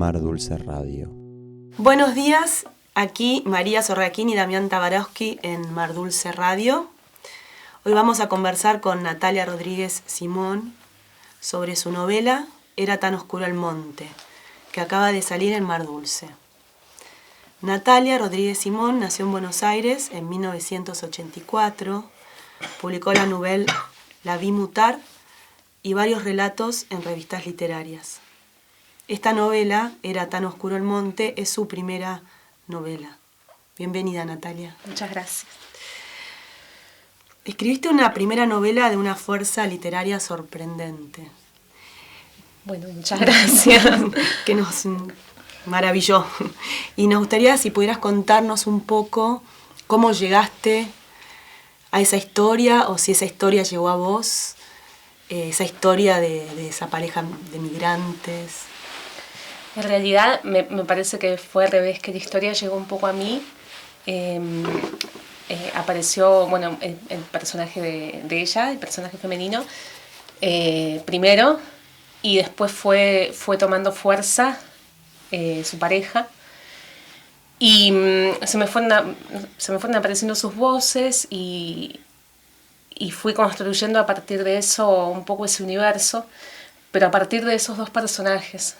Mar Dulce Radio. Buenos días, aquí María Sorraquín y Damián Tabarowski en Mar Dulce Radio. Hoy vamos a conversar con Natalia Rodríguez Simón sobre su novela Era tan oscuro el monte, que acaba de salir en Mar Dulce. Natalia Rodríguez Simón nació en Buenos Aires en 1984, publicó la novela La vi mutar y varios relatos en revistas literarias. Esta novela, Era tan oscuro el monte, es su primera novela. Bienvenida, Natalia. Muchas gracias. Escribiste una primera novela de una fuerza literaria sorprendente. Bueno, muchas gracias. Que nos maravilló. Y nos gustaría si pudieras contarnos un poco cómo llegaste a esa historia o si esa historia llegó a vos, esa historia de esa pareja de migrantes. En realidad me parece que fue al revés, que la historia llegó un poco a mí. Apareció el personaje de ella, el personaje femenino, primero, y después fue tomando fuerza su pareja. Y se me fueron apareciendo sus voces y fui construyendo a partir de eso un poco ese universo, pero a partir de esos dos personajes.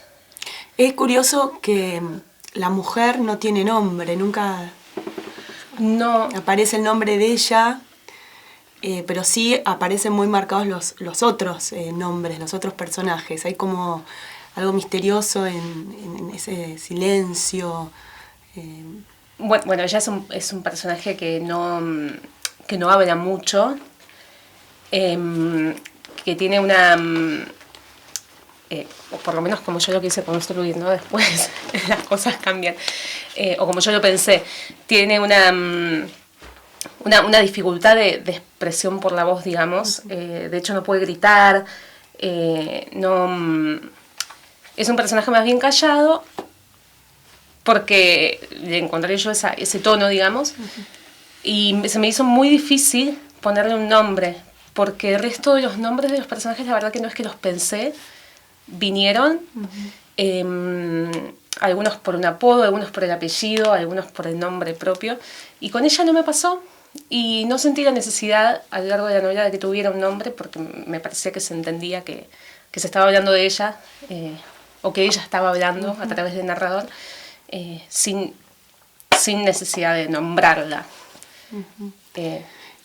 Es curioso que la mujer no tiene nombre, nunca no aparece el nombre de ella, pero sí aparecen muy marcados los otros nombres, los otros personajes. Hay como algo misterioso en ese silencio. Bueno, ella es un personaje que no habla mucho, que tiene una... o por lo menos como yo lo quise construir, ¿no? Después las cosas cambian, o como yo lo pensé, tiene una dificultad de expresión por la voz, digamos. De hecho no puede gritar, no, es un personaje más bien callado, porque le encontré yo ese tono, digamos, y se me hizo muy difícil ponerle un nombre, porque el resto de los nombres de los personajes, la verdad que no es que los pensé, vinieron, algunos por un apodo, algunos por el apellido, algunos por el nombre propio, y con ella no me pasó, y no sentí la necesidad a lo largo de la novela de que tuviera un nombre, porque me parecía que se entendía que se estaba hablando de ella, o que ella estaba hablando a través del narrador, sin necesidad de nombrarla.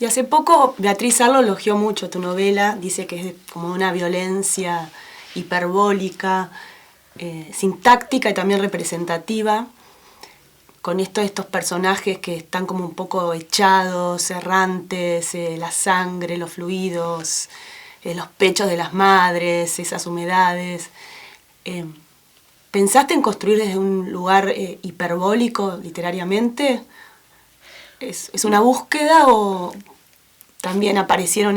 Y hace poco Beatriz Arlo elogió mucho tu novela, dice que es como una violencia hiperbólica, sintáctica y también representativa, con estos personajes que están como un poco echados, errantes, la sangre, los fluidos, los pechos de las madres, esas humedades. ¿Pensaste en construir desde un lugar hiperbólico literariamente? ¿Es una búsqueda o también aparecieron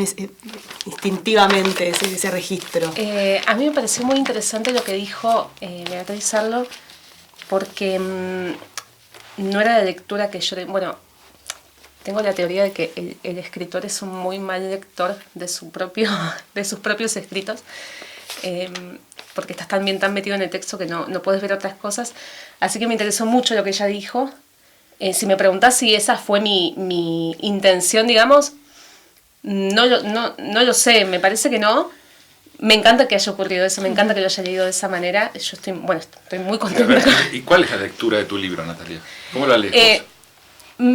instintivamente ese registro? A mí me pareció muy interesante lo que dijo Beatriz Arlo, porque no era la lectura que yo... Bueno, tengo la teoría de que el escritor es un muy mal lector de sus propios escritos, porque estás tan metido en el texto que no puedes ver otras cosas. Así que me interesó mucho lo que ella dijo. Si me preguntás si esa fue mi intención, digamos, no lo sé, me parece que no. Me encanta que haya ocurrido eso, me encanta que lo haya leído de esa manera. Yo estoy muy contenta. ¿Y cuál es la lectura de tu libro, Natalia? ¿Cómo la lees vos?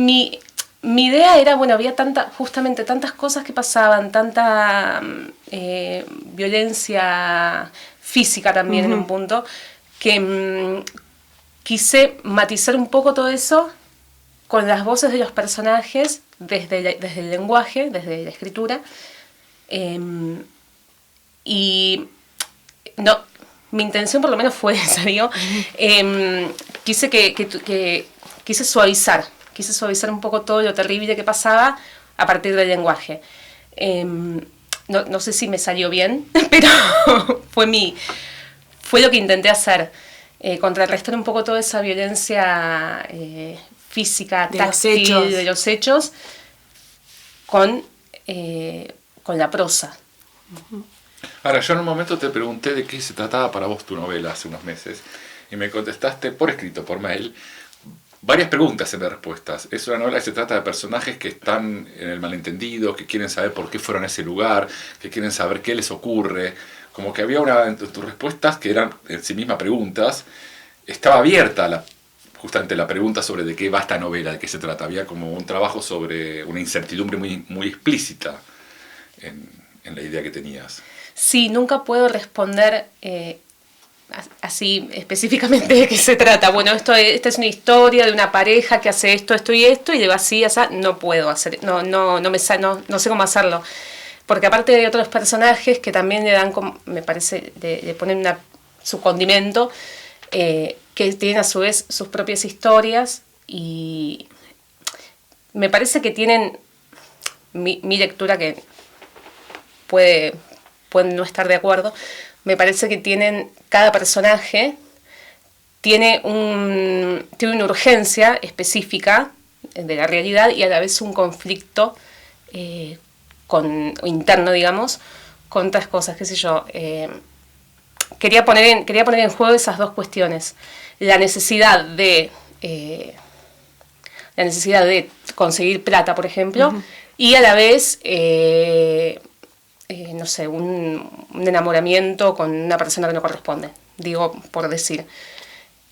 Mi idea era, había justamente tantas cosas que pasaban, tanta violencia física también en un punto, que quise matizar un poco todo eso con las voces de los personajes, desde el lenguaje, desde la escritura, y no, mi intención por lo menos fue esa, digo, quise suavizar un poco todo lo terrible que pasaba a partir del lenguaje. No sé si me salió bien, pero fue lo que intenté hacer, contrarrestar un poco toda esa violencia física, táctil, de los hechos, con la prosa. Ahora, yo en un momento te pregunté de qué se trataba para vos tu novela hace unos meses, y me contestaste por escrito, por mail, varias preguntas en las respuestas. Es una novela que se trata de personajes que están en el malentendido, que quieren saber por qué fueron a ese lugar, que quieren saber qué les ocurre. Como que había entre tus respuestas que eran en sí mismas preguntas. Estaba abierta justamente la pregunta sobre de qué va esta novela, de qué se trata. Había como un trabajo sobre una incertidumbre muy, muy explícita en la idea que tenías. Sí, nunca puedo responder así específicamente de qué se trata. Bueno, esta es una historia de una pareja que hace esto, esto y esto, y de así, no puedo hacer, no sé cómo hacerlo. Porque aparte hay otros personajes que también le dan, me parece, le ponen su condimento, que tienen a su vez sus propias historias, y me parece que tienen mi lectura, que pueden no estar de acuerdo. Me parece que cada personaje tiene una urgencia específica de la realidad y a la vez un conflicto interno, digamos, con otras cosas, qué sé yo. Quería poner en juego esas dos cuestiones. La necesidad de conseguir plata, por ejemplo, uh-huh. Y a la vez no sé, un enamoramiento con una persona que no corresponde, digo, por decir.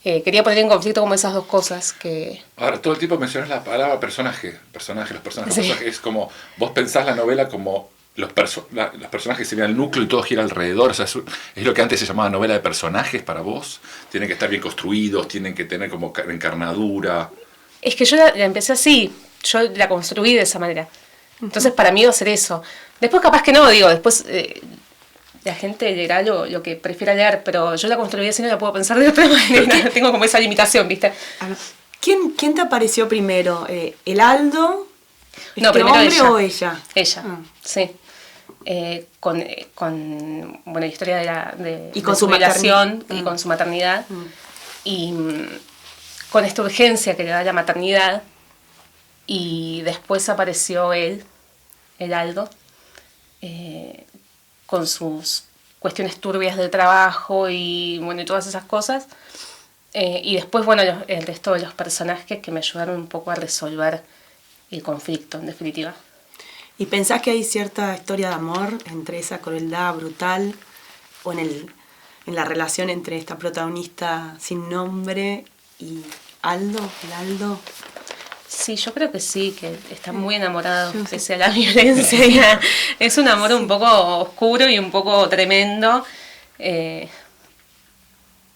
Quería poner en conflicto como esas dos cosas que... Ahora, todo el tiempo mencionas la palabra personaje, los personajes. Sí. Es como, vos pensás la novela como los personajes serían el núcleo y todo gira alrededor. O sea, es lo que antes se llamaba novela de personajes para vos. Tienen que estar bien construidos, tienen que tener como encarnadura. Es que yo la empecé así, yo la construí de esa manera. Entonces para mí iba a ser eso. Después capaz que no, digo, después la gente leerá lo que prefiera leer, pero yo la construí así, no la puedo pensar de otra manera. Tengo como esa limitación, ¿viste? ¿Quién te apareció primero? ¿El Aldo? No, primero hombre ella. ¿O ella? Ella, sí. Con bueno, la historia y con su relación y con su maternidad. Y con esta urgencia que le da la maternidad. Y después apareció el Aldo, con sus cuestiones turbias del trabajo y bueno, y todas esas cosas. Y después, bueno, el resto de los personajes que me ayudaron un poco a resolver el conflicto, en definitiva. ¿Y pensás que hay cierta historia de amor entre esa crueldad brutal o en la relación entre esta protagonista sin nombre y Aldo, el Aldo? Sí, yo creo que sí, que está muy enamorado, pese a la violencia. Es un amor un poco oscuro y un poco tremendo.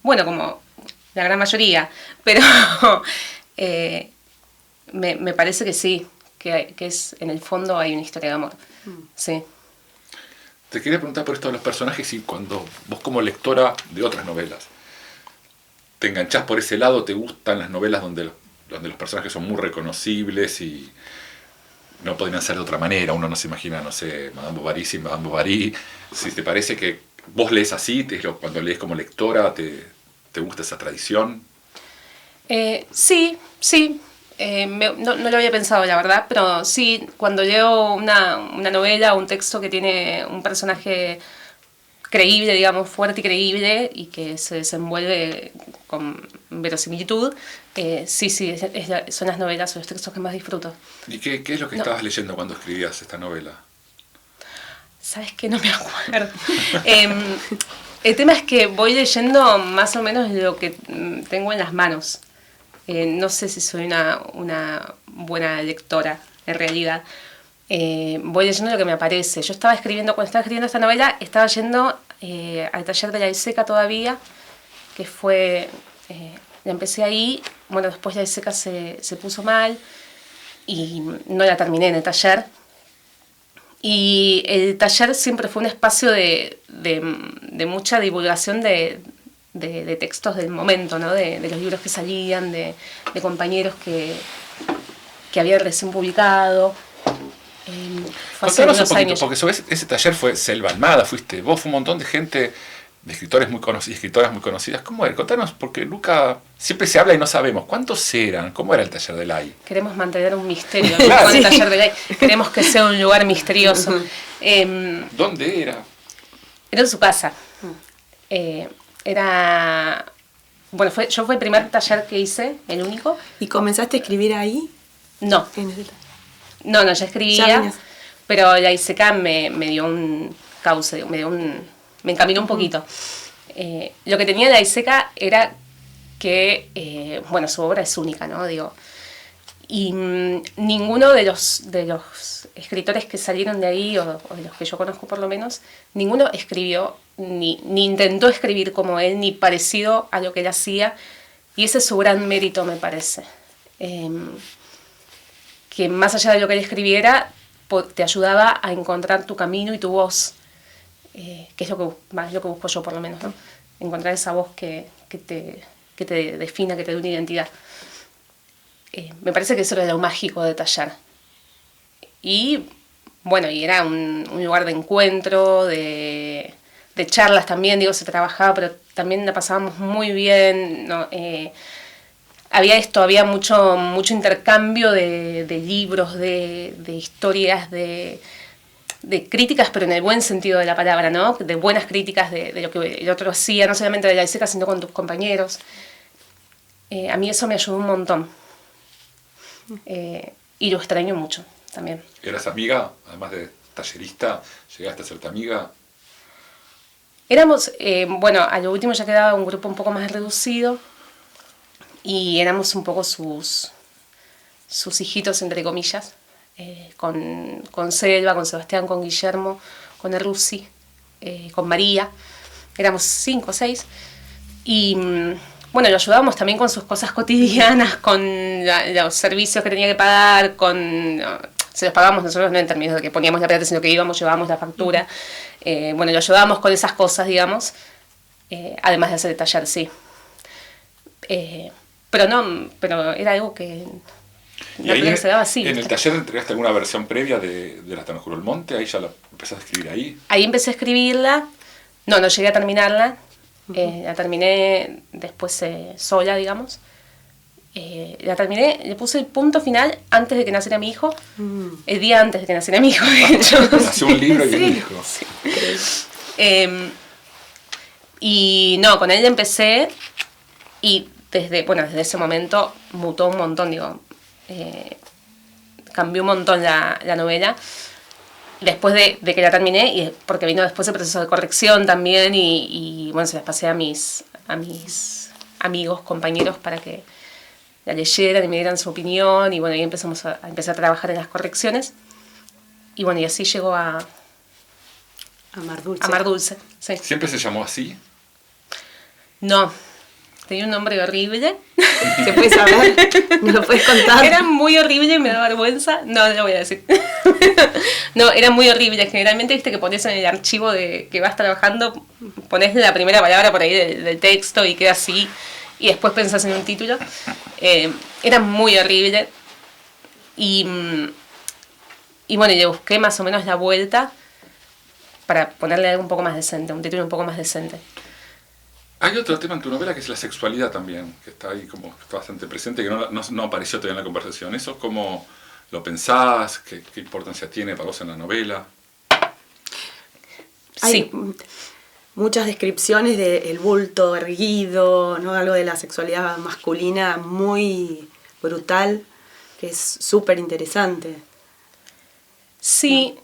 Bueno, como la gran mayoría, pero me parece que sí, que es, en el fondo hay una historia de amor. Sí. Te quería preguntar por esto de los personajes y cuando vos como lectora de otras novelas te enganchás por ese lado, ¿te gustan las novelas donde los personajes son muy reconocibles y no podrían ser de otra manera? Uno no se imagina, no sé, Madame Bovary sin Madame Bovary. Si te parece que vos lees así, cuando lees como lectora, ¿te gusta esa tradición? Sí. No lo había pensado, la verdad, pero sí, cuando leo una novela o un texto que tiene un personaje creíble, digamos, fuerte y creíble, y que se desenvuelve con verosimilitud, sí, son las novelas o los textos que más disfruto. ¿Y qué es lo que estabas leyendo cuando escribías esta novela? ¿Sabes qué? No me acuerdo. El tema es que voy leyendo más o menos lo que tengo en las manos. No sé si soy una buena lectora, en realidad. Voy leyendo lo que me aparece. Cuando estaba escribiendo esta novela, estaba yendo al taller de la Iseca todavía, que fue... la empecé ahí, bueno, después la Iseca se puso mal y no la terminé en el taller. Y el taller siempre fue un espacio de mucha divulgación de textos del momento, ¿no? De los libros que salían, de compañeros que habían recién publicado. Contanos un poquito, porque sobre ese taller fue Selva Almada, fuiste vos, fue un montón de gente, de escritores muy conocidos, escritoras muy conocidas. ¿Cómo era? Contanos, porque Luca, siempre se habla y no sabemos. ¿Cuántos eran? ¿Cómo era el taller del AI? Queremos mantener un misterio, ¿no? El taller del AI. Queremos que sea un lugar misterioso. ¿Dónde era? Era en su casa. Era bueno, yo fue el primer taller que hice, el único. ¿Y comenzaste a escribir ahí? No, En ese taller. no, ya escribía, Ya venías. pero la ISECA me dio un cauce, me encaminó un poquito. Lo que tenía la ISECA era que, bueno, su obra es única, ¿no? Digo, y ninguno de los escritores que salieron de ahí, o de los que yo conozco por lo menos, ninguno escribió, ni intentó escribir como él, ni parecido a lo que él hacía, y ese es su gran mérito, me parece. Que más allá de lo que él escribiera, te ayudaba a encontrar tu camino y tu voz, que es lo que busco yo por lo menos, ¿no? Encontrar esa voz que te defina, que te dé una identidad. Me parece que eso era lo mágico de taller. Y bueno, y era un lugar de encuentro, de charlas también, digo, se trabajaba, pero también la pasábamos muy bien, ¿no? Había mucho intercambio de libros, de historias, de críticas, pero en el buen sentido de la palabra, ¿no? De buenas críticas de lo que el otro hacía, no solamente de la ISECA, sino con tus compañeros. A mí eso me ayudó un montón. Y lo extraño mucho también. ¿Eras amiga? Además de tallerista, ¿llegaste a ser tu amiga? Éramos, bueno, a lo último ya quedaba un grupo un poco más reducido y éramos un poco sus hijitos, entre comillas, con Selva, con Sebastián, con Guillermo, con Erlusi, con María. Éramos 5 o 6 y bueno, lo ayudábamos también con sus cosas cotidianas, con los servicios que tenía que pagar, se los pagábamos nosotros, no en términos de que poníamos la plata, sino que llevábamos la factura. Bueno, lo ayudábamos con esas cosas, digamos, además de hacer el taller, sí. Pero era algo que ¿Y ahí se daba así. en el taller entregaste alguna versión previa de La Tanjuro del Monte? ¿Ahí ya la empezaste a escribir ahí? Ahí empecé a escribirla, no llegué a terminarla, la terminé después sola, digamos. La terminé, le puse el punto final antes de que naciera mi hijo, el día antes de que naciera mi hijo, de hecho. Nació un libro y un hijo. Sí. Y no, con él empecé y desde ese momento mutó un montón, digo, cambió un montón la novela. Después de que la terminé, y porque vino después el proceso de corrección también, y bueno, se las pasé a mis amigos, compañeros, para que la leyeran y me dieran su opinión, y bueno, ahí empezamos a trabajar en las correcciones, y bueno, y así llegó a Mar Dulce. Sí. ¿Siempre se llamó así? No, tenía un nombre horrible. ¿Se puede saber? ¿Me lo puedes contar? Era muy horrible y me da vergüenza. No lo voy a decir. No, era muy horrible. Generalmente, viste que pones en el archivo que vas trabajando, pones la primera palabra por ahí del texto y queda así, y después pensás en un título. Era muy horrible. Y bueno, le busqué más o menos la vuelta para ponerle algo un poco más decente, un título un poco más decente. Hay otro tema en tu novela que es la sexualidad también, que está ahí como está bastante presente, que no apareció todavía en la conversación. ¿Eso cómo lo pensás? ¿Qué importancia tiene para vos en la novela? Hay muchas descripciones del bulto erguido, ¿no? Algo de la sexualidad masculina muy brutal, que es súper interesante. Sí,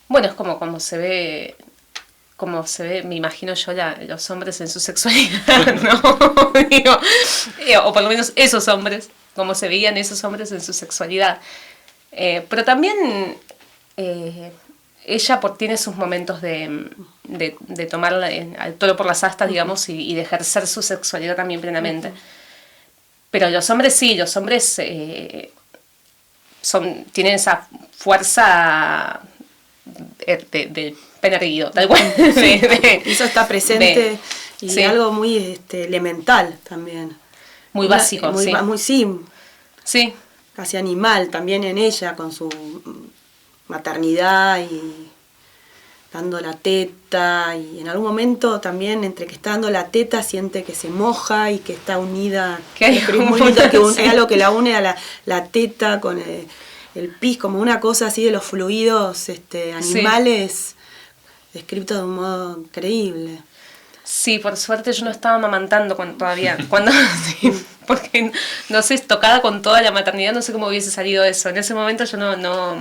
bueno, es como se ve, me imagino yo, los hombres en su sexualidad, ¿no? Digo, o por lo menos esos hombres, como se veían esos hombres en su sexualidad. Pero también ella tiene sus momentos de tomar al toro por las astas, digamos, y de ejercer su sexualidad también plenamente. Pero los hombres sí, tienen esa fuerza de pene erguido, tal cual. Eso está presente y algo muy elemental también. Muy básico, sí. Casi animal también en ella, con su maternidad y dando la teta, y en algún momento también entre que está dando la teta siente que se moja y que está unida, es muy lindo, que es algo que la une a la teta con el pis, como una cosa así de los fluidos animales, descrito de un modo increíble. Sí, por suerte yo no estaba amamantando cuando sí, porque no sé, tocada con toda la maternidad, no sé cómo hubiese salido eso. En ese momento yo no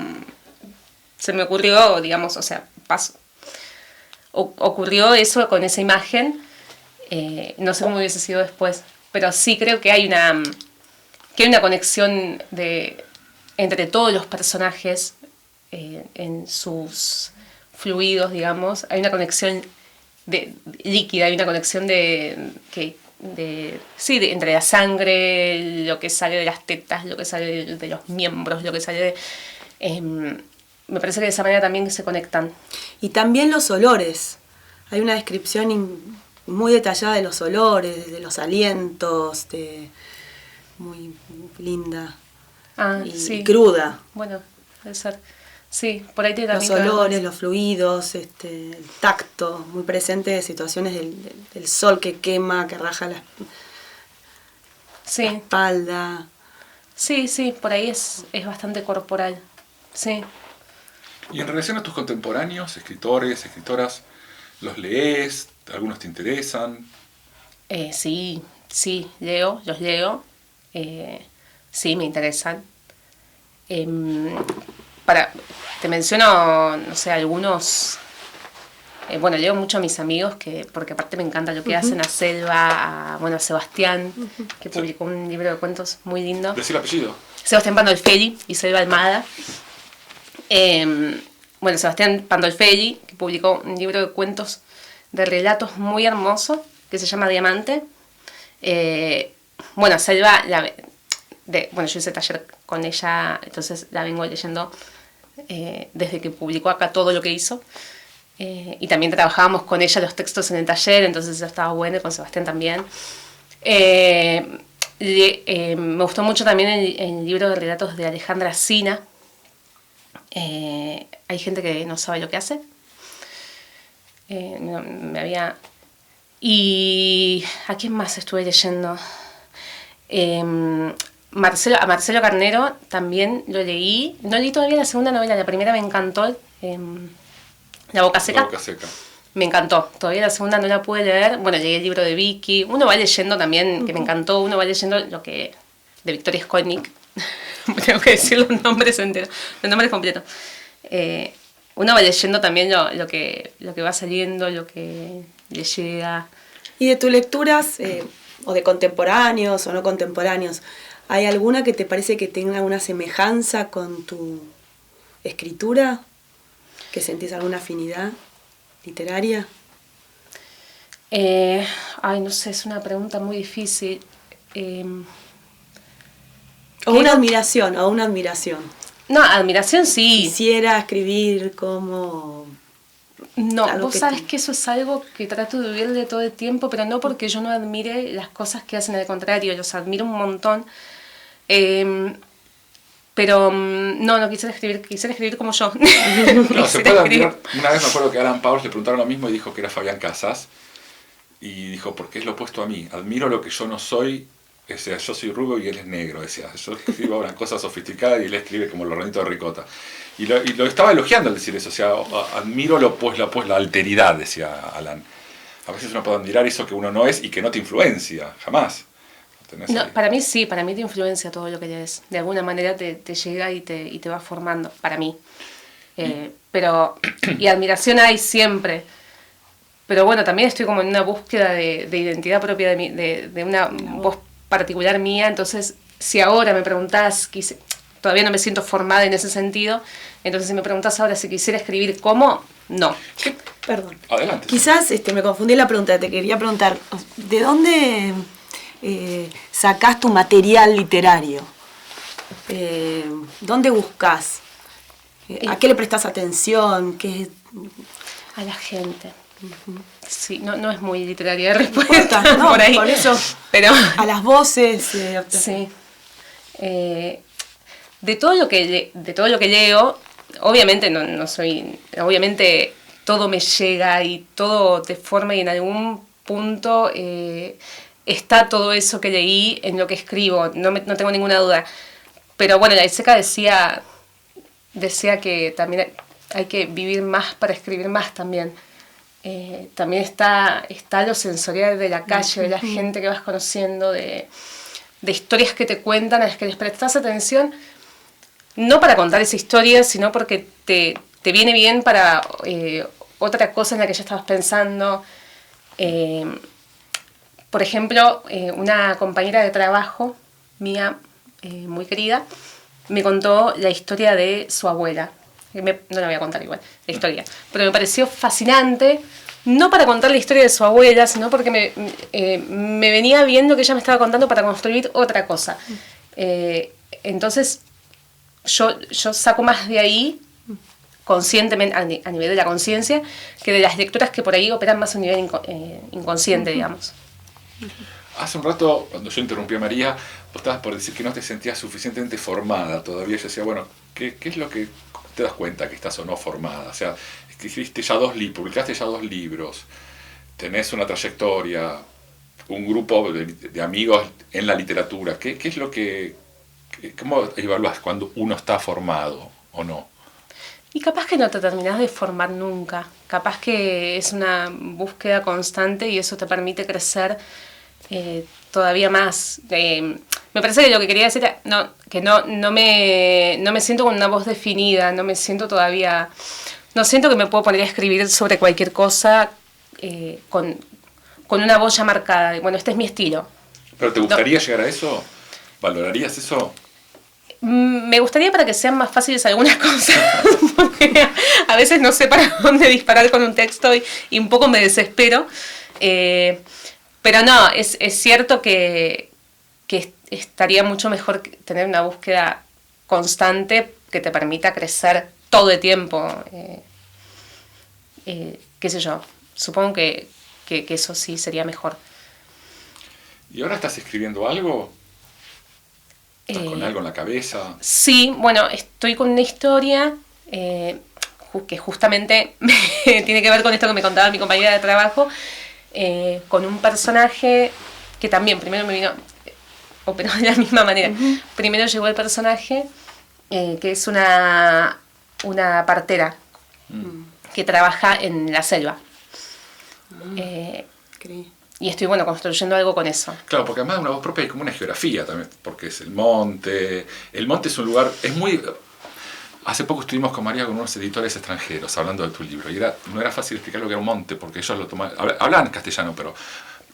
se me ocurrió, digamos, o sea, ocurrió eso con esa imagen, no sé cómo hubiese sido después, pero sí creo que hay una conexión entre todos los personajes en sus fluidos, digamos, hay una conexión líquida, hay una conexión entre la sangre, lo que sale de las tetas, lo que sale de los miembros, lo que sale de... me parece que de esa manera también se conectan. Y también los olores. Hay una descripción muy detallada de los olores, de los alientos, muy linda y cruda. Bueno, debe ser. Sí, por ahí tiene los olores, los fluidos, el tacto, muy presente de situaciones del sol que quema, que raja la espalda. Sí, por ahí es bastante corporal. Sí. Y en relación a tus contemporáneos, escritores, escritoras, ¿los lees? ¿Algunos te interesan? Sí, los leo. Sí, me interesan. Te menciono, no sé, algunos... bueno, leo mucho a mis amigos, porque aparte me encanta lo que hacen, a Selva, a Sebastián, que publicó un libro de cuentos muy lindo. ¿Decí el apellido? Sebastián Pandolfelli y Selva Almada. Sebastián Pandolfelli, que publicó un libro de cuentos de relatos muy hermoso, que se llama Diamante. Selva, yo hice taller con ella, entonces la vengo leyendo desde que publicó acá todo lo que hizo. Y también trabajábamos con ella los textos en el taller, entonces eso estaba bueno, y con Sebastián también. Me gustó mucho también el libro de relatos de Alejandra Sina. Hay gente que no sabe lo que hace. Y ¿a quién más estuve leyendo? A Marcelo Carnero también lo leí. No leí todavía la segunda novela, la primera me encantó. La Boca Seca. La Boca Seca. Me encantó. Todavía la segunda no la pude leer. Bueno, leí el libro de Vicky. Uno va leyendo también, que me encantó. Uno va leyendo de Victoria Skolnik. Tengo que decir los nombres enteros, los nombres completos. Uno va leyendo también lo que va saliendo, lo que le llega. Y de tus lecturas, o de contemporáneos o no contemporáneos, ¿hay alguna que te parece que tenga alguna semejanza con tu escritura? ¿Que sentís alguna afinidad literaria? No sé, es una pregunta muy difícil. O una admiración. No, admiración sí. Quisiera escribir como... No, vos sabes que eso es algo que trato de vivir de todo el tiempo, pero no porque yo no admire las cosas que hacen, al contrario, los admiro un montón. Pero no quisiera escribir como yo. No, se puede admirar. Una vez me acuerdo que a Alan Pauls le preguntaron lo mismo y dijo que era Fabián Casas. Y dijo, porque es lo opuesto a mí. Admiro lo que yo no soy. O sea, yo soy rubio y él es negro. Decía, yo escribo una cosa sofisticada y él escribe como los granitos de ricota. Y lo estaba elogiando al decir eso. O sea, admiro la alteridad, decía Alan. A veces uno puede admirar eso que uno no es y que no te influencia, jamás. No, para mí sí, para mí te influencia todo lo que lees. De alguna manera te llega y te va formando, para mí. Y admiración hay siempre. Pero bueno, también estoy como en una búsqueda de identidad propia de mí, de una voz particular mía. Entonces, si ahora me preguntás, todavía no me siento formada en ese sentido, entonces si me preguntás ahora si quisiera escribir cómo, no. Perdón. Adelante. Quizás me confundí la pregunta, te quería preguntar, ¿de dónde sacás tu material literario? ¿Dónde buscas? ¿A qué le prestás atención? A la gente. Sí, no es muy literaria la respuesta. No, por ahí. Por eso. Pero, a las voces. Sí. De todo lo que leo, obviamente no soy. Obviamente todo me llega y todo te forma y en algún punto está todo eso que leí en lo que escribo. No tengo ninguna duda. Pero bueno, la Seca decía que también hay que vivir más para escribir más también. También está lo sensorial de la calle, de la gente que vas conociendo, de historias que te cuentan, a las que les prestas atención, no para contar esa historia, sino porque te viene bien para otra cosa en la que ya estabas pensando. Por ejemplo, una compañera de trabajo mía, muy querida, me contó la historia de su abuela. No la voy a contar igual, la historia. Pero me pareció fascinante, no para contar la historia de su abuela, sino porque me venía viendo que ella me estaba contando para construir otra cosa. Entonces, yo saco más de ahí, conscientemente, a nivel de la conciencia, que de las lecturas que por ahí operan más a un nivel inconsciente, digamos. Hace un rato, cuando yo interrumpí a María, vos estabas por decir que no te sentías suficientemente formada todavía. Yo decía, bueno, ¿qué es lo que te das cuenta que estás o no formada? O sea, escribiste ya publicaste ya 2 libros, tenés una trayectoria, un grupo de amigos en la literatura. ¿Qué es lo cómo evaluás cuando uno está formado o no? Y capaz que no te terminás de formar nunca. Capaz que es una búsqueda constante y eso te permite crecer todavía más. Me parece que lo que quería decir era que no me siento con una voz definida, no me siento todavía... No siento que me puedo poner a escribir sobre cualquier cosa con una voz ya marcada. Bueno, este es mi estilo. ¿Pero te gustaría llegar a eso? ¿Valorarías eso? Me gustaría para que sean más fáciles algunas cosas, porque a veces no sé para dónde disparar con un texto y un poco me desespero. Pero no, es cierto que estaría mucho mejor tener una búsqueda constante que te permita crecer todo el tiempo. Qué sé yo, supongo que eso sí sería mejor. ¿Y ahora estás escribiendo algo? ¿Estás con algo en la cabeza? Sí, bueno, estoy con una historia que justamente tiene que ver con esto que me contaba mi compañera de trabajo, con un personaje que también primero me vino, operó de la misma manera. Primero llegó el personaje que es una partera que trabaja en la selva. Y estoy, construyendo algo con eso. Claro, porque además de una voz propia hay como una geografía también, porque es el monte. El monte es un lugar, es muy... Hace poco estuvimos con María con unos editores extranjeros hablando de tu libro y no era fácil explicar lo que era un monte, porque ellos lo tomaban, hablaban en castellano, pero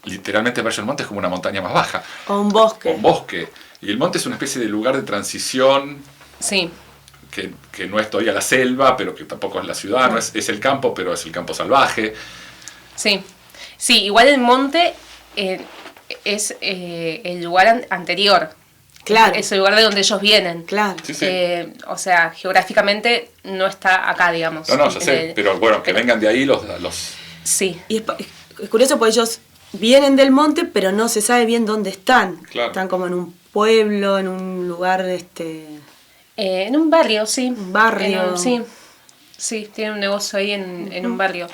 literalmente verse el monte es como una montaña más baja. O un bosque. O un bosque. Y el monte es una especie de lugar de transición. Sí. Que no es todavía la selva, pero que tampoco es la ciudad, no es el campo, pero es el campo salvaje. Sí. Sí, igual el monte es el lugar anterior. Claro. Es el lugar de donde ellos vienen. Claro. Sí, sí. O sea, geográficamente no está acá, digamos. No, ya sé, pero bueno, que vengan de ahí los... Sí. Y es curioso porque ellos vienen del monte, pero no se sabe bien dónde están. Claro. Están como en un pueblo, en un lugar... en un barrio, sí. Un barrio. Sí, tiene un negocio ahí en un barrio.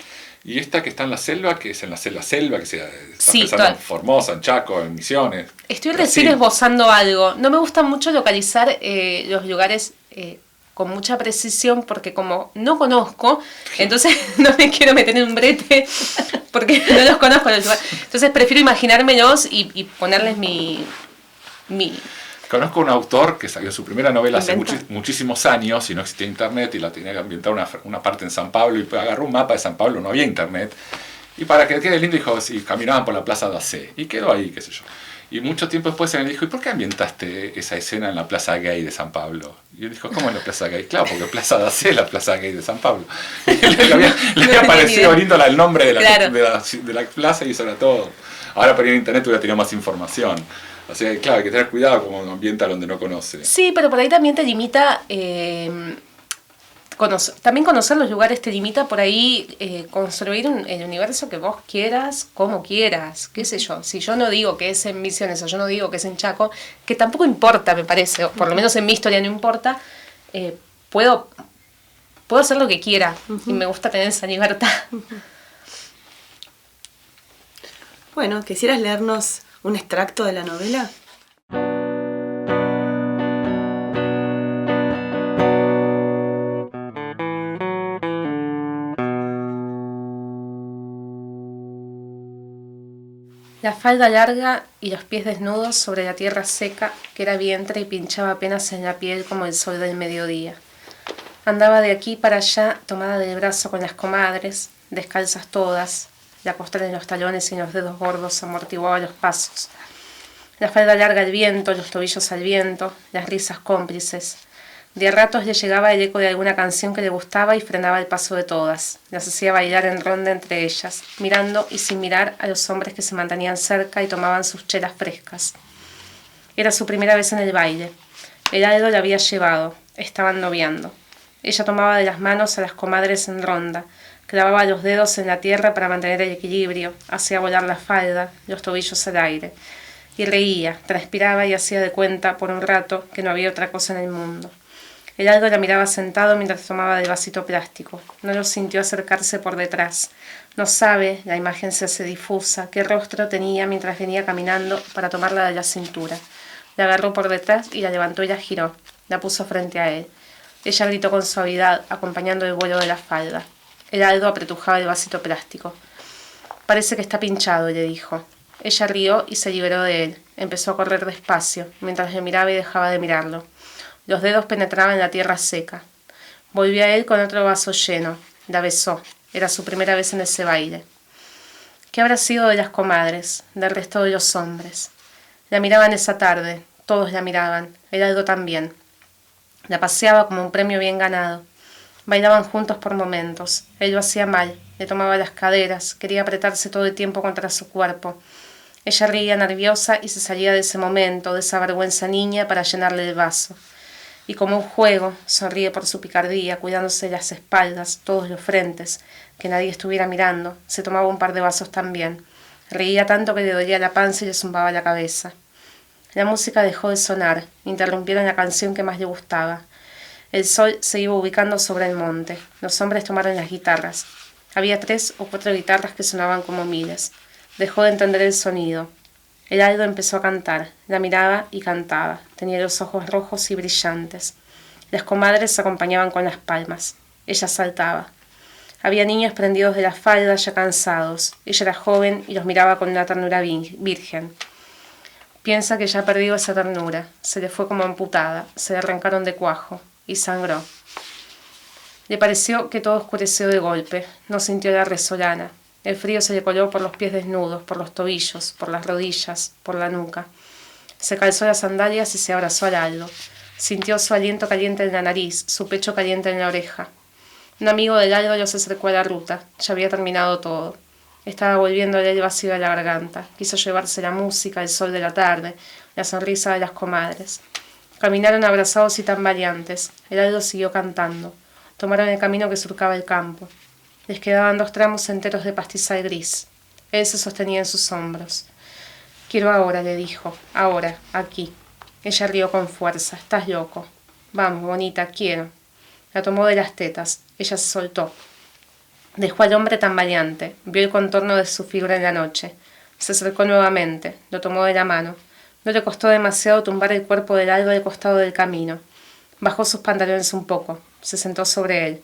Y esta que está en la selva, que es en la selva, que está Sí, pensando en Formosa, en Chaco, en Misiones. Estoy recién esbozando algo. No me gusta mucho localizar los lugares con mucha precisión porque como no conozco, entonces no me quiero meter en un brete porque no los conozco los lugares. Entonces prefiero imaginármelos y ponerles mi... Conozco un autor que salió su primera novela hace muchísimos años y no existía internet y la tenía que ambientar una parte en San Pablo y agarró un mapa de San Pablo, no había internet. Y para que quede lindo dijo, sí, caminaban por la Plaza de Acé. Y quedó ahí, qué sé yo. Y mucho tiempo después se me dijo, ¿y por qué ambientaste esa escena en la Plaza Gay de San Pablo? Y él dijo, ¿cómo en la Plaza Gay? Claro, porque Plaza de Acé es la Plaza Gay de San Pablo. Y le había parecido lindo el nombre de la plaza y eso era todo. Ahora por ir en internet hubiera tenido más información. O sea, claro, hay que tener cuidado como ambienta donde no conoce. Sí, pero por ahí también te limita... también conocer los lugares te limita por ahí construir el universo que vos quieras, como quieras, qué sé yo. Si yo no digo que es en Misiones o yo no digo que es en Chaco, que tampoco importa, me parece, o por lo menos en mi historia no importa, puedo hacer lo que quiera y me gusta tener esa libertad. Bueno, ¿quisieras leernos un extracto de la novela? La falda larga y los pies desnudos sobre la tierra seca, que era vientre y pinchaba apenas en la piel como el sol del mediodía. Andaba de aquí para allá, tomada del brazo con las comadres, descalzas todas, la costra en los talones y en los dedos gordos amortiguaba los pasos. La falda larga al viento, los tobillos al viento, las risas cómplices. De a ratos le llegaba el eco de alguna canción que le gustaba y frenaba el paso de todas. Las hacía bailar en ronda entre ellas, mirando y sin mirar a los hombres que se mantenían cerca y tomaban sus chelas frescas. Era su primera vez en el baile. El Aldo la había llevado, estaban noviando. Ella tomaba de las manos a las comadres en ronda, clavaba los dedos en la tierra para mantener el equilibrio, hacía volar la falda, los tobillos al aire. Y reía, transpiraba y hacía de cuenta por un rato que no había otra cosa en el mundo. El Aldo la miraba sentado mientras tomaba del vasito plástico. No lo sintió acercarse por detrás. No sabe, la imagen se hace difusa, qué rostro tenía mientras venía caminando para tomarla de la cintura. La agarró por detrás y la levantó y la giró. La puso frente a él. Ella gritó con suavidad, acompañando el vuelo de la falda. El Aldo apretujaba el vasito plástico. «Parece que está pinchado», le dijo. Ella rió y se liberó de él. Empezó a correr despacio, mientras le miraba y dejaba de mirarlo. Los dedos penetraban la tierra seca. Volvió a él con otro vaso lleno. La besó. Era su primera vez en ese baile. ¿Qué habrá sido de las comadres, del resto de los hombres? La miraban esa tarde. Todos la miraban. El Aldo también. La paseaba como un premio bien ganado. Bailaban juntos por momentos. Él lo hacía mal. Le tomaba las caderas. Quería apretarse todo el tiempo contra su cuerpo. Ella reía nerviosa y se salía de ese momento, de esa vergüenza niña, para llenarle el vaso. Y como un juego, sonríe por su picardía, cuidándose las espaldas, todos los frentes, que nadie estuviera mirando, se tomaba un par de vasos también. Reía tanto que le dolía la panza y le zumbaba la cabeza. La música dejó de sonar, interrumpieron la canción que más le gustaba. El sol se iba ubicando sobre el monte. Los hombres tomaron las guitarras. Había 3 o 4 guitarras que sonaban como miles. Dejó de entender el sonido. El Aldo empezó a cantar, la miraba y cantaba. Tenía los ojos rojos y brillantes. Las comadres se acompañaban con las palmas. Ella saltaba. Había niños prendidos de la falda ya cansados. Ella era joven y los miraba con una ternura virgen. Piensa que ya ha perdido esa ternura. Se le fue como amputada. Se le arrancaron de cuajo. Y sangró. Le pareció que todo oscureció de golpe. No sintió la resolana. El frío se le coló por los pies desnudos, por los tobillos, por las rodillas, por la nuca. Se calzó las sandalias y se abrazó al Aldo. Sintió su aliento caliente en la nariz, su pecho caliente en la oreja. Un amigo del Aldo los acercó a la ruta. Ya había terminado todo. Estaba volviéndole el vacío a la garganta. Quiso llevarse la música, el sol de la tarde, la sonrisa de las comadres. Caminaron abrazados y tambaleantes. El Aldo siguió cantando. Tomaron el camino que surcaba el campo. Les quedaban 2 tramos enteros de pastizal gris. Él se sostenía en sus hombros. «Quiero ahora», le dijo. «Ahora, aquí». Ella rió con fuerza. «Estás loco». «Vamos, bonita, quiero». La tomó de las tetas. Ella se soltó. Dejó al hombre tambaleante. Vio el contorno de su figura en la noche. Se acercó nuevamente. Lo tomó de la mano. No le costó demasiado tumbar el cuerpo del Aldo al costado del camino. Bajó sus pantalones un poco. Se sentó sobre él.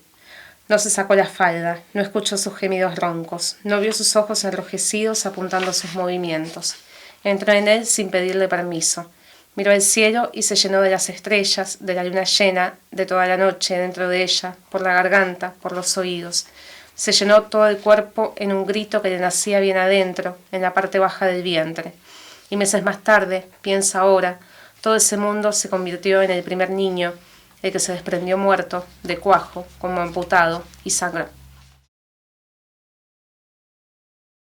No se sacó la falda, no escuchó sus gemidos roncos, no vio sus ojos enrojecidos apuntando sus movimientos. Entró en él sin pedirle permiso. Miró el cielo y se llenó de las estrellas, de la luna llena, de toda la noche dentro de ella, por la garganta, por los oídos. Se llenó todo el cuerpo en un grito que le nacía bien adentro, en la parte baja del vientre. Y meses más tarde, piensa ahora, todo ese mundo se convirtió en el primer niño, el que se desprendió muerto, de cuajo, como amputado, y sangró.